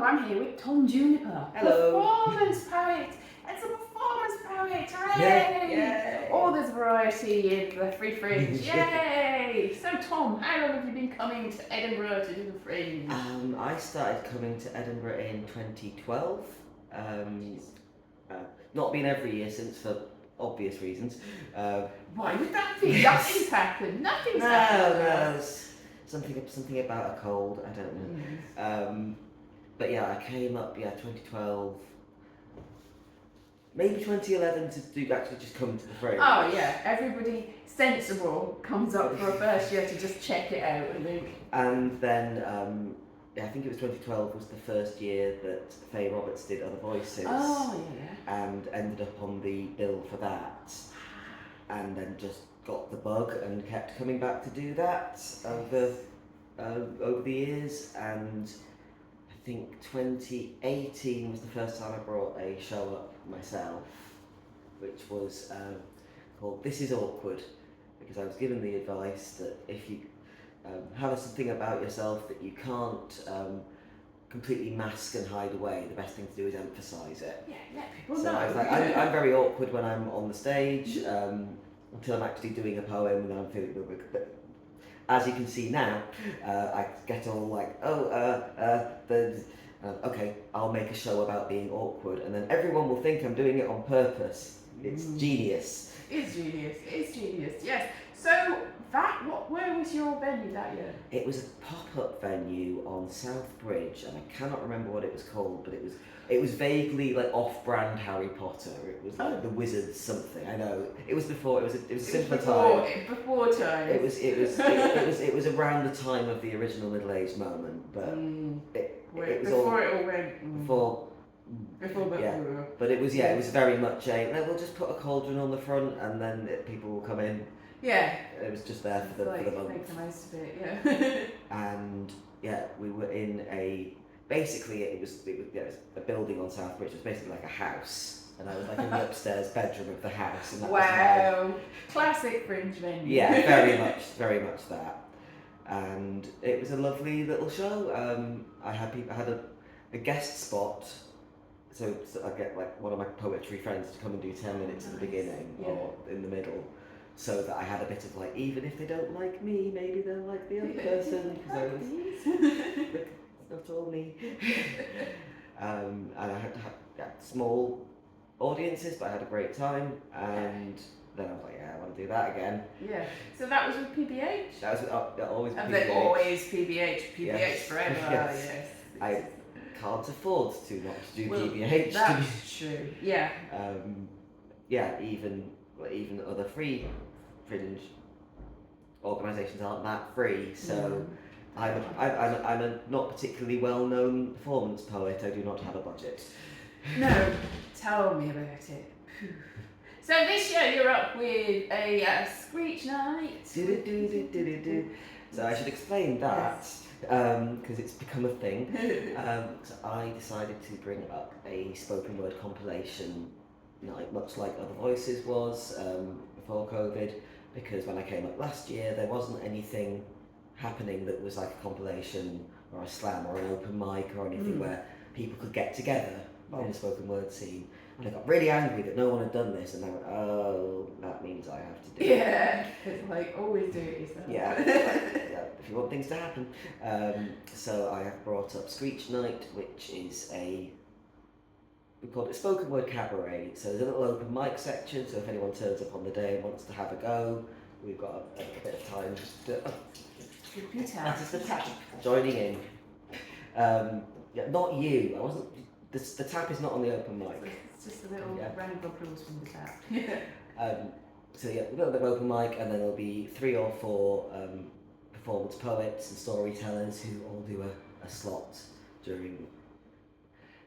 I'm here with Tom Juniper. Hello. Performance poet. It's a performance poet. Hooray! Yeah. Yay. All this variety in the Free Fringe. Yay! So Tom, how long have you been coming to Edinburgh to do the Fringe? I started coming to Edinburgh in 2012. Not been every year since, for obvious reasons. Why would that be? Nothing's happened. Nothing's happened. No, something about a cold. I don't know. But yeah, I came up 2012. Maybe 2011 to actually just come to the Fringe. Oh yeah, everybody sensible comes up for a first year to just check it out, I think. And then I think it was 2012 was the first year that Faye Roberts did Other Voices. Oh yeah. And ended up on the bill for that. And then just got the bug and kept coming back to do that over the years. And I think 2018 was the first time I brought a show up myself, which was called This Is Awkward, because I was given the advice that if you have something about yourself that you can't completely mask and hide away, the best thing to do is emphasise it. Yeah, let people So know. I was like, I'm very awkward when I'm on the stage until I'm actually doing a poem and then I'm feeling a bit. But as you can see now, I get all like, okay, I'll make a show about being awkward, and then everyone will think I'm doing it on purpose. It's genius. It's genius, yes. So where was your venue that year? It was a pop-up venue on South Bridge, and I cannot remember what it was called, but it was vaguely like off-brand Harry Potter. It was like the Wizards something. I know it was before. It was a simpler time. Before time. It was around the time of the original Middle Age moment, but it was before it all went. Before yeah. But it was very much we'll just put a cauldron on the front and then people will come in. Yeah. It was just there for the month. Make the most of it, yeah. And yeah, we were in basically it was a building on South Bridge. It was basically like a house, and I was like in the upstairs bedroom of the house. And that wow, classic Fringe venue. Yeah, very much that. And it was a lovely little show. I had a guest spot. So I get like one of my poetry friends to come and do 10 minutes at the beginning or in the middle, so that I had a bit of like, even if they don't like me, maybe they'll like the other person, because not all me. And I had to have small audiences, but I had a great time, and then I was like, yeah, I want to do that again. Yeah. So that was with PBH? That was always PBH. And then always PBH. PBH forever. Yes. I can't afford to not do PBH. That's true. Yeah. Even other free Fringe organisations aren't that free. So I'm a not particularly well-known performance poet. I do not have a budget. No, tell me about it. So this year you're up with a Screech Night. So I should explain that. Because it's become a thing. So I decided to bring up a spoken word compilation night, much like Other Voices was before COVID, because when I came up last year there wasn't anything happening that was like a compilation or a slam or an open mic or anything where people could get together in the spoken word scene. And I got really angry that no one had done this, and I went, oh, that means I have to do it. Yeah, it's like, always do it yourself. Yeah, if you want things to happen. So I have brought up Screech Night, which is we call it spoken word cabaret. So there's a little open mic section, so if anyone turns up on the day and wants to have a go, we've got a bit of time to... That's just the tap joining in. Not you, I wasn't... The tap is not on the open mic. It's just a little round of applause from the tap. So a little bit of open mic, and then there'll be 3 or 4 performance poets and storytellers who all do a slot during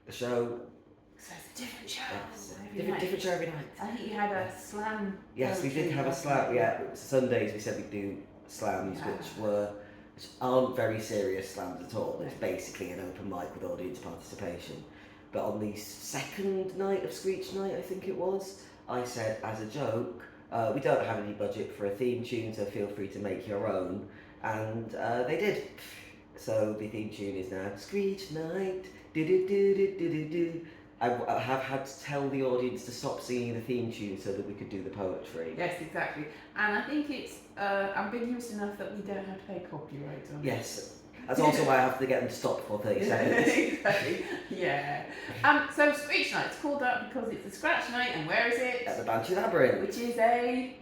the show. So it's a different show. Different show every night. I think you had a slam. Yes, we did have a slam. Yeah, Sundays we said we'd do slams, which aren't very serious slams at all. It's basically an open mic with audience participation. But on the second night of Screech Night, I think it was, I said as a joke, we don't have any budget for a theme tune, so feel free to make your own. And they did. So the theme tune is now Screech Night. Do do do do do do do. I have had to tell the audience to stop singing the theme tune so that we could do the poetry. Yes, exactly. And I think it's ambiguous enough that we don't have to pay copyright on it. Yes. That's also why I have to get them to stop for 30 seconds. Exactly. Yeah. So Screech Night's called that because it's a scratch night, and where is it? At the Banshee Labyrinth. Which is a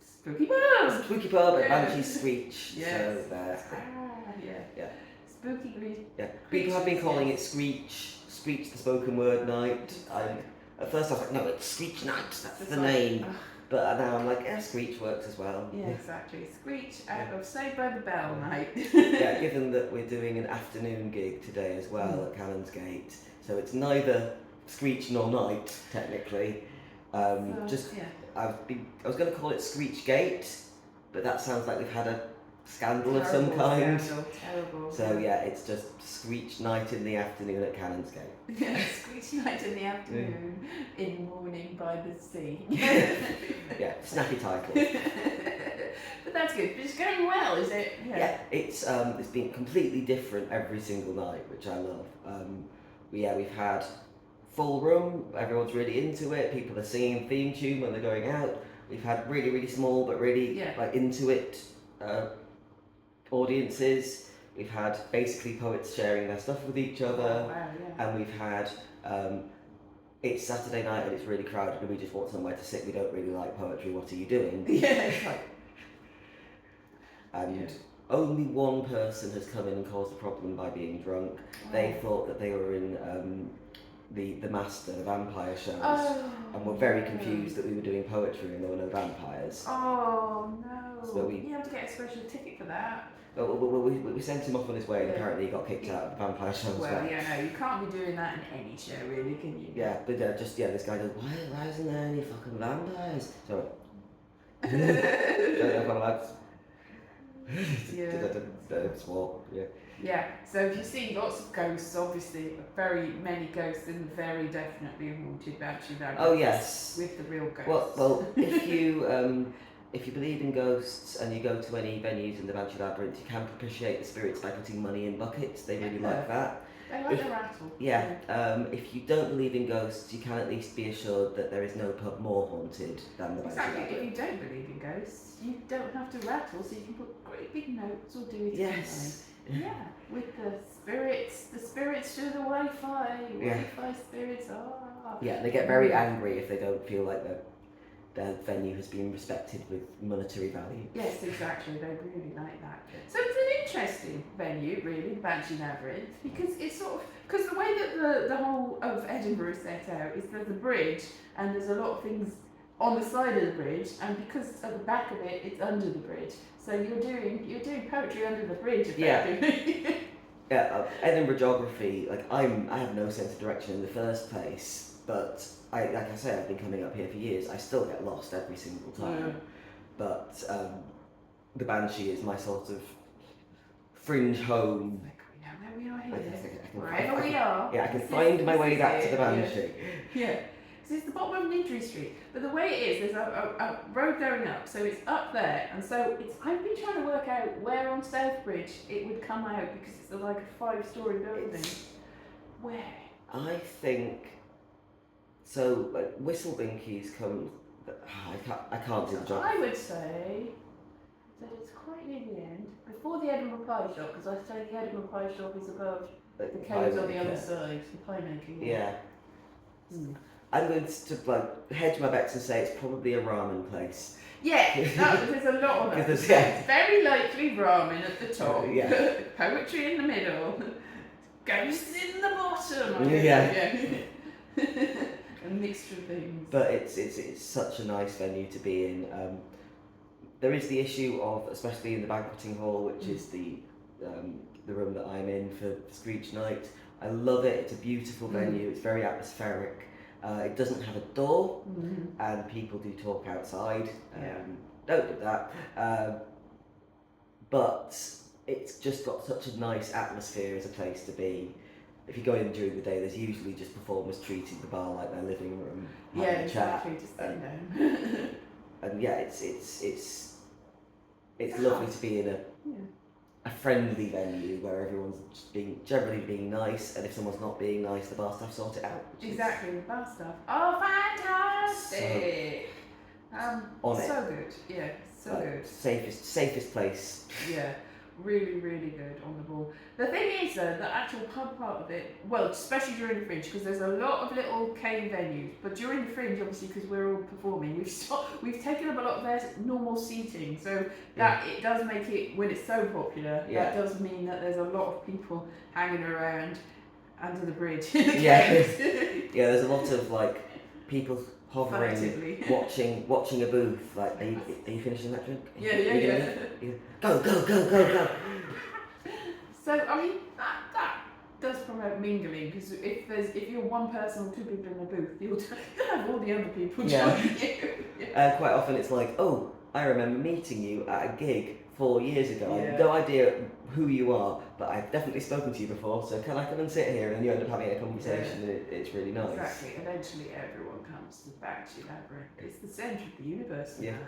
spooky pub. Spooky pub at Yeah. Banshee Screech. Yes. So there. Yeah. Spooky green. Yeah. People have been calling it Screech the spoken word night. At first I was like, no, it's Screech Night, that's the name. But now I'm like, yeah, Screech works as well. Yeah, exactly. Screech out of Saved by the Bell night. Yeah, given that we're doing an afternoon gig today as well at Canonsgate, so it's neither Screech nor Night technically. I was going to call it Screech Gate, but that sounds like we've had a scandal of some kind. Terrible. So yeah, it's just Screech Night in the afternoon at Canonsgate. Yeah, Screech Night in the afternoon, in morning by the sea. Yeah, snappy title. But that's good. But it's going well, is it? Yeah, it's been completely different every single night, which I love. We've had full room, everyone's really into it, people are singing theme tune when they're going out. We've had really, really small but really like into it audiences. We've had basically poets sharing their stuff with each other. Oh, wow, yeah. And we've had it's Saturday night and it's really crowded and we just want somewhere to sit. We don't really like poetry. What are you doing? Yeah, it's like... And only one person has come in and caused a problem by being drunk. Oh. They thought that they were in the Master, the vampire shows, and were very confused that we were doing poetry and there were no vampires. Oh no! So you have to get a special ticket for that. We sent him off on his way and apparently he got kicked out of the vampire show as well. Well, yeah, no, you can't be doing that in any show, really, can you? Yeah, but this guy goes, why isn't there any fucking vampires? Sorry. Don't know if I'm allowed to swore. Yeah. Yeah, so if you see lots of ghosts, obviously, very many ghosts and very definitely haunted Banshee Labyrinth. Oh yes. With the real ghosts. Well, if you believe in ghosts and you go to any venues in the Banshee Labyrinth, you can propitiate the spirits by putting money in buckets. They really like that. They like the rattle. Yeah. If you don't believe in ghosts, you can at least be assured that there is no pub more haunted than the Banshee Labyrinth. If you don't believe in ghosts, you don't have to rattle, so you can put great big notes or do it. Yes. Yeah, with the spirits through the Wi-Fi spirits. Yeah, they get very angry if they don't feel like their venue has been respected with monetary value. Yes, exactly. They really like that. So it's an interesting venue, really, the Banshee Labyrinth, because it's because the way that the whole of Edinburgh is set out is there's a bridge and there's a lot of things on the side of the bridge, and because at the back of it, it's under the bridge. So you're doing poetry under the bridge, effectively. Yeah, Edinburgh geography. Like I have no sense of direction in the first place, but like I say, I've been coming up here for years. I still get lost every single time. Yeah. But the Banshee is my sort of fringe home. We are here. Wherever we are. Yeah, I can find my way back to the Banshee. Yeah. So it's the bottom of Nidri Street, but the way it is, there's a road going up, so it's up there, and so I've been trying to work out where on Southbridge it would come out because it's like a 5-story building. Where? I think so. Like Whistlebinkie's come. I can't do the job. I would say that it's quite near the end, before the Edinburgh Pie Shop, because I say the Edinburgh Pie Shop is above the caves on the other side, the pie making. Yeah. I'm going to hedge my bets and say it's probably a ramen place. Yeah, there's a lot of them. It's very likely ramen at the top, poetry in the middle, ghosts in the bottom. Yeah. A mixture of things. But it's such a nice venue to be in. There is the issue of, especially in the banqueting hall, which is the room that I'm in for Screech Night. I love it. It's a beautiful venue. It's very atmospheric. It doesn't have a door, and people do talk outside. Don't do that. But it's just got such a nice atmosphere as a place to be. If you go in during the day, there's usually just performers treating the bar like their living room. Exactly. Just sitting down. And it's lovely to be in a friendly venue where everyone's just generally being nice, and if someone's not being nice, the bar staff sort it out. Exactly, the bar stuff. Oh, fantastic! So good. Yeah, so good. Safest place. Yeah, really good on the ball. The thing is though, the actual pub part of it, well, especially during the Fringe, because there's a lot of little cave venues, but during the Fringe, obviously, because we're all performing, we've taken up a lot of their normal seating, so that it does make it, when it's so popular, that does mean that there's a lot of people hanging around under the bridge. Yeah, there's a lot of like people hovering, watching a booth. Like, are you finishing that drink? Yeah. Go. So I mean that does promote mingling, because if you're one person or two people in a booth, you'll have all the other people join you. Quite often it's like, oh, I remember meeting you at a gig 4 years ago. I have no idea who you are, but I've definitely spoken to you before, so can I come and sit here? And you end up having a conversation, and it's really nice. Exactly. Eventually everyone comes to Banshee Labyrinth. It's the centre of the universe. Yeah.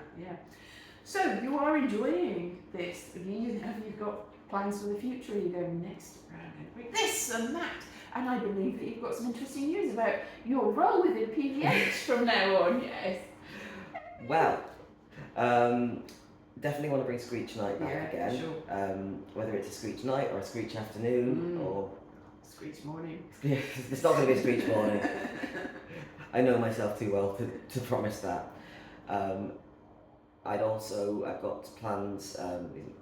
So you are enjoying this. Have you got plans for the future? Are you going next round? This and that. And I believe that you've got some interesting news about your role within PVH from now on. Yes. Well, definitely want to bring Screech Night back again. Sure. Whether it's a Screech Night or a Screech Afternoon or Screech Morning. Yeah, it's not going to be a Screech Morning. I know myself too well to promise that. I've got plans,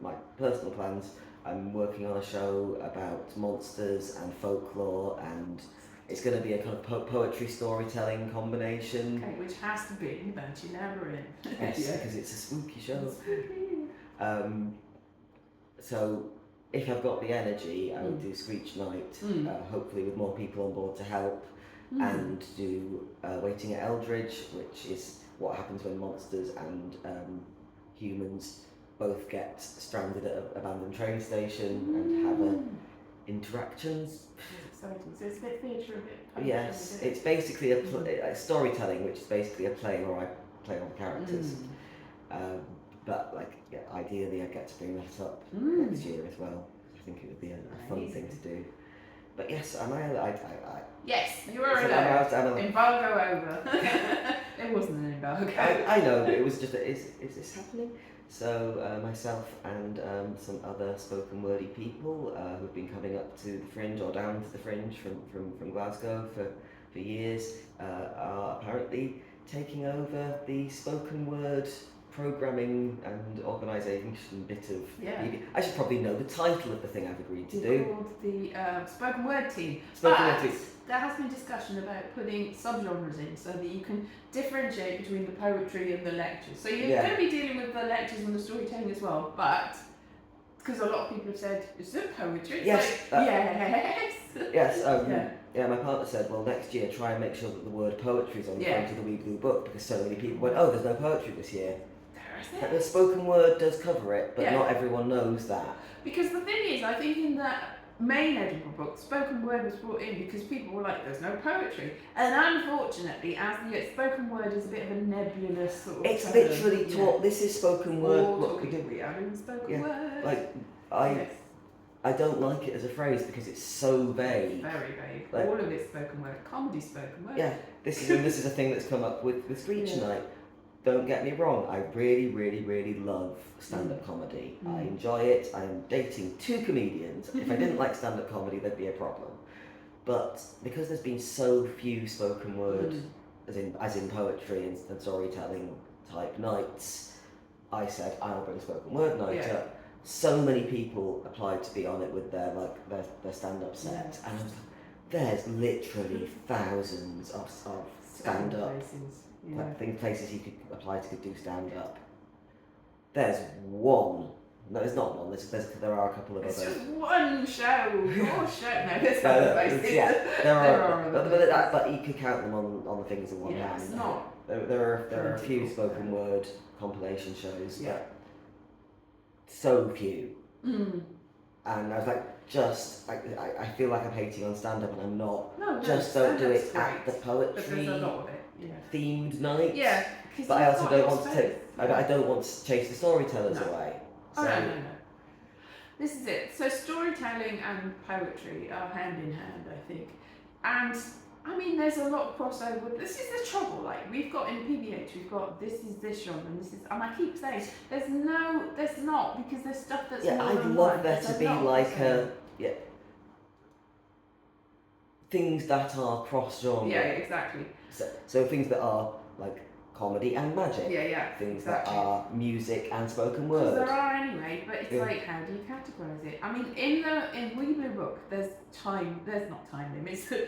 my personal plans. I'm working on a show about monsters and folklore, and it's going to be a kind of poetry storytelling combination. Okay, which has to be in Banshee Labyrinth. Yes, because it's a spooky show. So if I've got the energy, I would do Screech Night, hopefully with more people on board to help, and do Waiting at Eldridge, which is what happens when monsters and humans both get stranded at an abandoned train station and have interactions. Exciting. So it's a bit theatre, a bit poetry. Yes, it's basically a storytelling, which is basically a play where I play all the characters. But ideally I get to bring that up next year as well. I think it would be a fun thing to do. But yes, yes, you are allowed. Embargo over. It wasn't an embargo. I know, but it was just, is this happening? So myself and some other spoken wordy people who've been coming up to the Fringe or down to the Fringe from Glasgow for years are apparently taking over the spoken word programming and organisation bit of I should probably know the title of the thing I've agreed to do. Called the spoken word team. There has been discussion about putting subgenres in so that you can differentiate between the poetry and the lectures. So you're going to be dealing with the lectures and the storytelling as well, but because a lot of people have said, is it poetry? Yes. Yes. My partner said, well, next year try and make sure that the word poetry is on the front of the Wee Blue Book, because so many people went, oh, there's no poetry this year. The spoken word does cover it, but not everyone knows that. Because the thing is, I think in that main Edinburgh book, spoken word was brought in because people were like, there's no poetry. And unfortunately, as the spoken word is a bit of a nebulous sort of It's term, literally taught, this is spoken word. We are in spoken word. Like, I don't like it as a phrase because it's so vague. Very vague. Like, all of it's spoken word. Comedy spoken word. Yeah, this is a thing that's come up with Screech Night. Don't get me wrong, I really love stand-up comedy. I enjoy it. I'm dating 2 comedians. If I didn't like stand-up comedy, there'd be a problem. But because there's been so few spoken word, as in poetry and storytelling type nights, I said I'll bring spoken word night up. So many people applied to be on it with their stand-up set, and I was like, there's literally thousands of stand-up. Places you could apply to do stand up. There's one. No, there's not one. There are a couple of It's other. just one show. Your show. No, there's other places. There are. But you could count them on the fingers of one hand. It's not. There are a few spoken word compilation shows, but so few. And I was like, I feel like I'm hating on stand up, and I'm not. No, just don't do it at the But poetry. there's a lot of it. Themed night. Yeah, but I also don't want to take. I don't want to chase the storytellers away. So, No. This is it. So storytelling and poetry are hand in hand, I think. And I mean, there's a lot of crossover. This is the trouble. Like we've got in PBH, we've got this is this genre, and this is. And I keep saying there's not because there's stuff that's more I'd than love one. there There's to a be lot of like crossover. things that are cross genre. Yeah, exactly. So things that are like comedy and magic. Yeah, Things exactly. that are music and spoken Because word. there are anyway, but it's Yeah. like how do you categorise it? I mean, in Wee Blue Book, there's not time limits. Read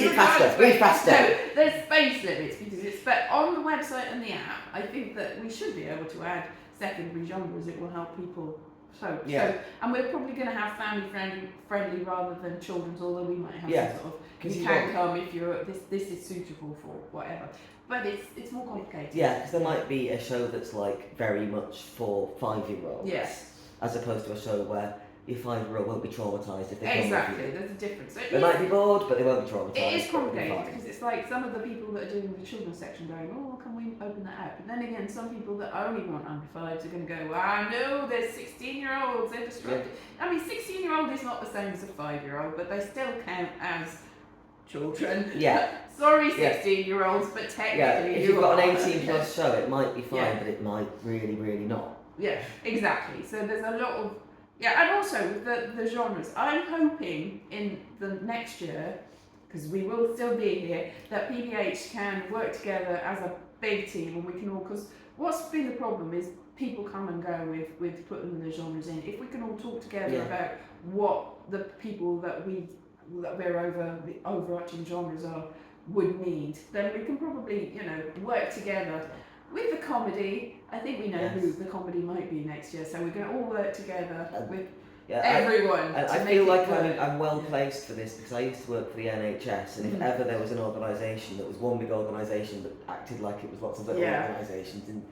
it faster. No, there's space limits because it's. But on the website and the app, I think that we should be able to add secondary genres. It will help people. So, and we're probably going to have family friendly rather than children's. Although we might have some sort of you can come if you're this is suitable for whatever. But it's more complicated. Yeah, because there might be a show that's like very much for 5-year-olds. Yes. As opposed to a show where your 5-year-old won't be traumatised if they come with Exactly, you. there's a difference. So They might be bored, but they won't be traumatised. it is It'll be complicated fine. because it's like some of the people that are doing the children's section going, oh, can we open that up? But then again, some people that only want under 5s are going to go, well, I know there's 16-year-olds, they're disrupted. I mean, 16-year-old is not the same as a 5-year-old, but they still count as children. Yeah. Sorry, 16-year-olds, but technically if you've got an 18 plus show, it might be fine, but it might really, really not. Yeah, exactly. So there's a lot of and also with the genres. I'm hoping in the next year, because we will still be here, that PBH can work together as a big team and we can all. Because what's been the problem is people come and go with putting the genres in. If we can all talk together about what the people that we're over the overarching genres would need, then we can probably work together. With the comedy, I think we know who the comedy might be next year, so we're going to all work together with everyone. I feel like I'm well placed for this because I used to work for the NHS, and if ever there was an organisation that was one big organisation that acted like it was lots of little organisations, and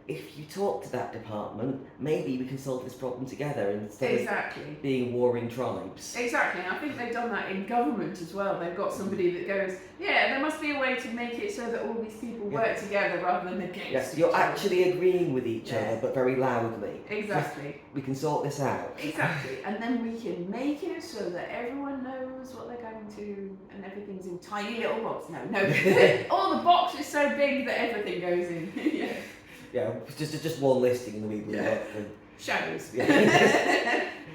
if you talk to that department, maybe we can solve this problem together instead of being warring tribes. Exactly, and I think they've done that in government as well. They've got somebody that goes, there must be a way to make it so that all these people work together rather than against each other. You're actually agreeing with each other, but very loudly. Exactly. We can sort this out. Exactly, and then we can make it so that everyone knows what they're going to, and everything's in tiny little boxes. No. All the box is so big that everything goes in. Just one listing in the weekly book. Shows.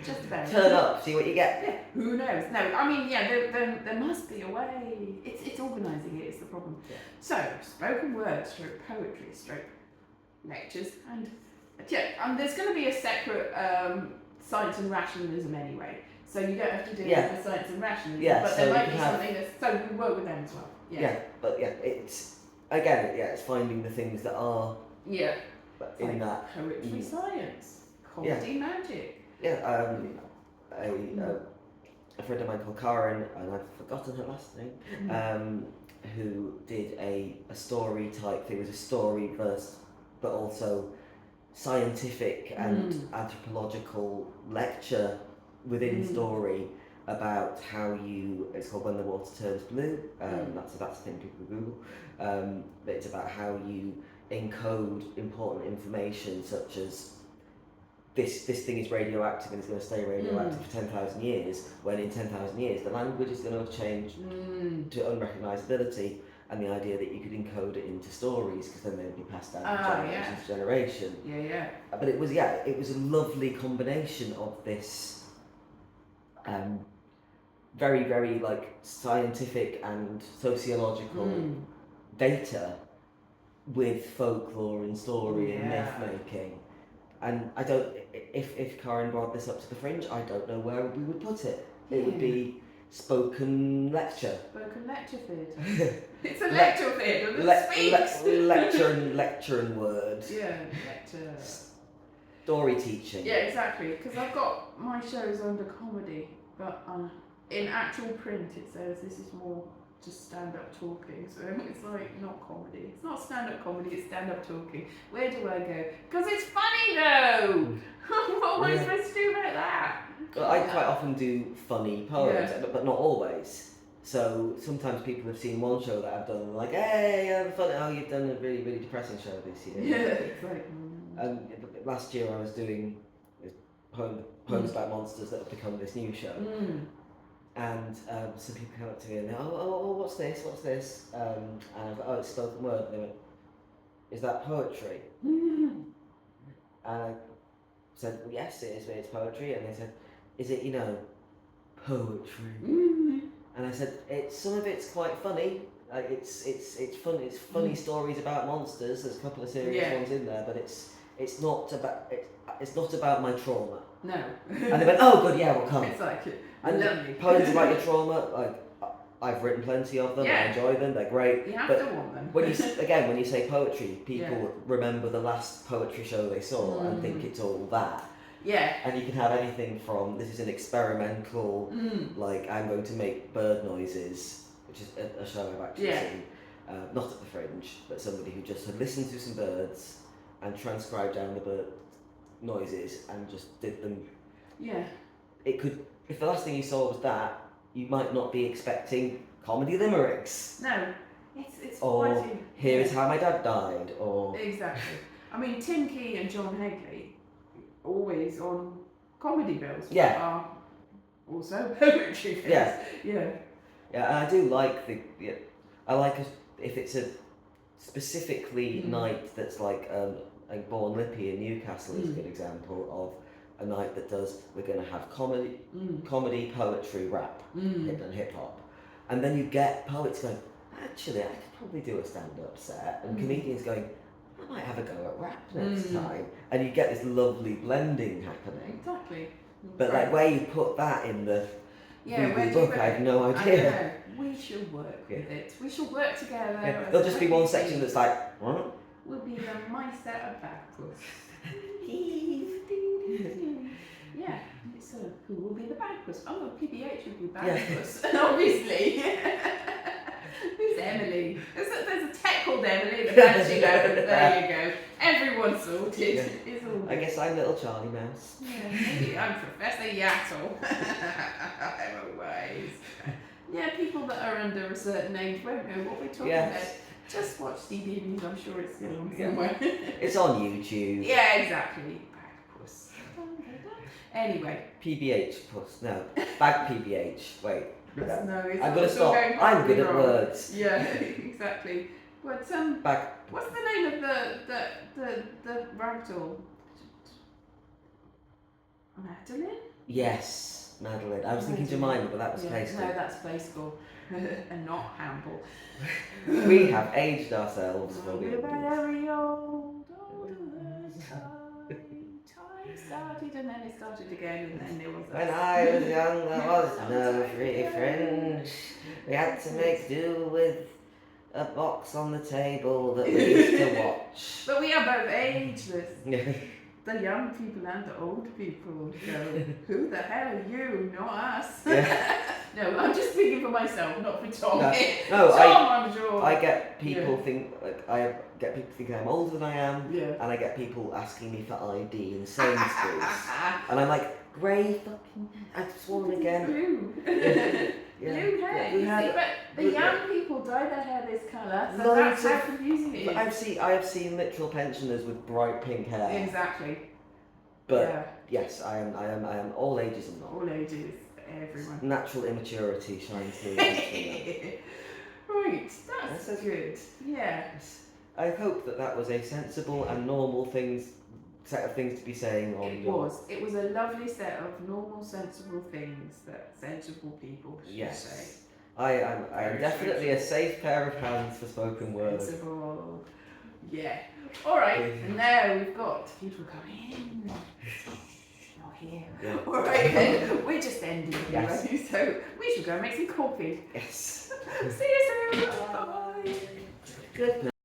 Just about. Turn up, see what you get. Yeah, who knows? No, I mean, there must be a way. It's organising it is the problem. Yeah. So, spoken word, stroke poetry, stroke lectures, and there's going to be a separate science and rationalism anyway. So you don't have to do it for science and rationalism, but there might be something so we work with them as well. It's finding the things that are in that poetry, science, comedy, magic. A friend of mine called Karen, and I've forgotten her last name, who did a story type thing. It was a story verse, but also scientific and anthropological lecture within story about how it's called When the Water Turns Blue. That's a thing people Google. But it's about how you encode important information such as this thing is radioactive and it's going to stay radioactive for 10,000 years, when in 10,000 years the language is going to have changed to unrecognisability, and the idea that you could encode it into stories because then they'd be passed down from generation to generation. But it was a lovely combination of this very, very like scientific and sociological data with folklore and story and myth making. And I don't, if Karen brought this up to the Fringe, I don't know where we would put it. It would be spoken lecture. Spoken lecture theatre. It's a lecture theatre that speaks. Lecture and word. Yeah, lecture. Story teaching. Yeah, exactly. Because I've got my shows under comedy, but in actual print it says this is more just stand-up talking, so it's like not comedy. It's not stand-up comedy, it's stand-up talking. Where do I go? Because it's funny though! What am I supposed to do about that? Well, I quite often do funny poems, but not always. So sometimes people have seen one show that I've done and they're like, hey, I'm funny. Oh, you've done a really, really depressing show this year. Yeah, it's like... And last year I was doing poems about monsters that have become this new show. And some people came up to me and they what's this? And I was like, it's spoken word. And they went, is that poetry? And I said, well, yes, it is. It's poetry. And they said, is it, poetry? And I said, some of it's quite funny. Like it's fun. It's funny stories about monsters. There's a couple of serious ones in there, but it's not about my trauma. No. And they went, oh, good, yeah, we'll come. It's like And lovely. poems about your trauma, like I've written plenty of them. Yeah. I enjoy them. They're great. You have but to want them. when you say poetry, people remember the last poetry show they saw and think it's all that. Yeah. And you can have anything from this is an experimental, like I'm going to make bird noises, which is a show I've actually seen, not at the Fringe, but somebody who just had listened to some birds and transcribed down the bird noises and just did them. Yeah. It could, if the last thing you saw was that, you might not be expecting comedy limericks. No. It's or quite here is how my dad died, or exactly. I mean, Tim Key and John Hegley, always on comedy bills. Yeah. Are also poetry bills. Yeah. Yeah. Yeah, and I do like I like if it's a specifically night that's like Born Lippy in Newcastle is a good example of a night that we're going to have comedy, poetry, rap, and hip hop, and then you get poets going, actually I could probably do a stand-up set, and comedians going, I might have a go at rap next time, and you get this lovely blending happening. Exactly. But like where you put that in the where book, I have no idea. I know. We should work with it. We should work together. Yeah. There'll just be one section that's like, what? We'll be the mice at a backless. Yeah. So who will be the backless? Oh, PBH will be backless. Obviously. Who's Emily? There's a tech called Emily, the Banshee Labyrinth. There you go. Everyone's sorted. Yeah. It's all good. I guess I'm little Charlie Mouse. Yeah, maybe I'm Professor Yaddle. I'm wise. Yeah, people that are under a certain age won't know what we're talking about. Just watch CD News, I'm sure it's still on somewhere. It's on YouTube. Yeah, exactly. Bagpuss. Anyway. PBH puss. No. Bag PBH. Wait. No, it's I'm gonna stop. I'm good at words. Yeah, exactly. But Bag. what's the name of the ragdoll? Madeline? Yes, Madeline. I was thinking Jemima, but that was Play School. No, that's Play School. And not Hamble. We have aged ourselves. We're very old time started and then it started again and then there was When I was young there was no free fringe. We had to make do with a box on the table that we used to watch. But we are both ageless. The young people and the old people go, who the hell are you? Not us. No, I'm just speaking for myself, not for Tom. No, Tom, I'm sure. I get people think I get people thinking I'm older than I am, Yeah. and I get people asking me for ID in Sainsbury's, and I'm like, grey fucking. I've sworn again. Blue. Yeah. Blue hair. We You had see, it. but the young people dye their hair this colour, so Loads that's how of- confusing it is. I have seen literal pensioners with bright pink hair. Exactly. But yes, I am all ages and not. All ages, everyone. Natural immaturity shines through. Right, that's good. Yeah. I hope that was a sensible and normal set of things to be saying on It was a lovely set of normal, sensible things that sensible people should say. I am definitely a safe pair of hands for spoken word. Sensible. Yeah. Alright, and now we've got people coming in. Not here. Yeah. Alright then, we're just ending Yes. anyway, so we should go and make some coffee. Yes. See you soon. Bye. Good.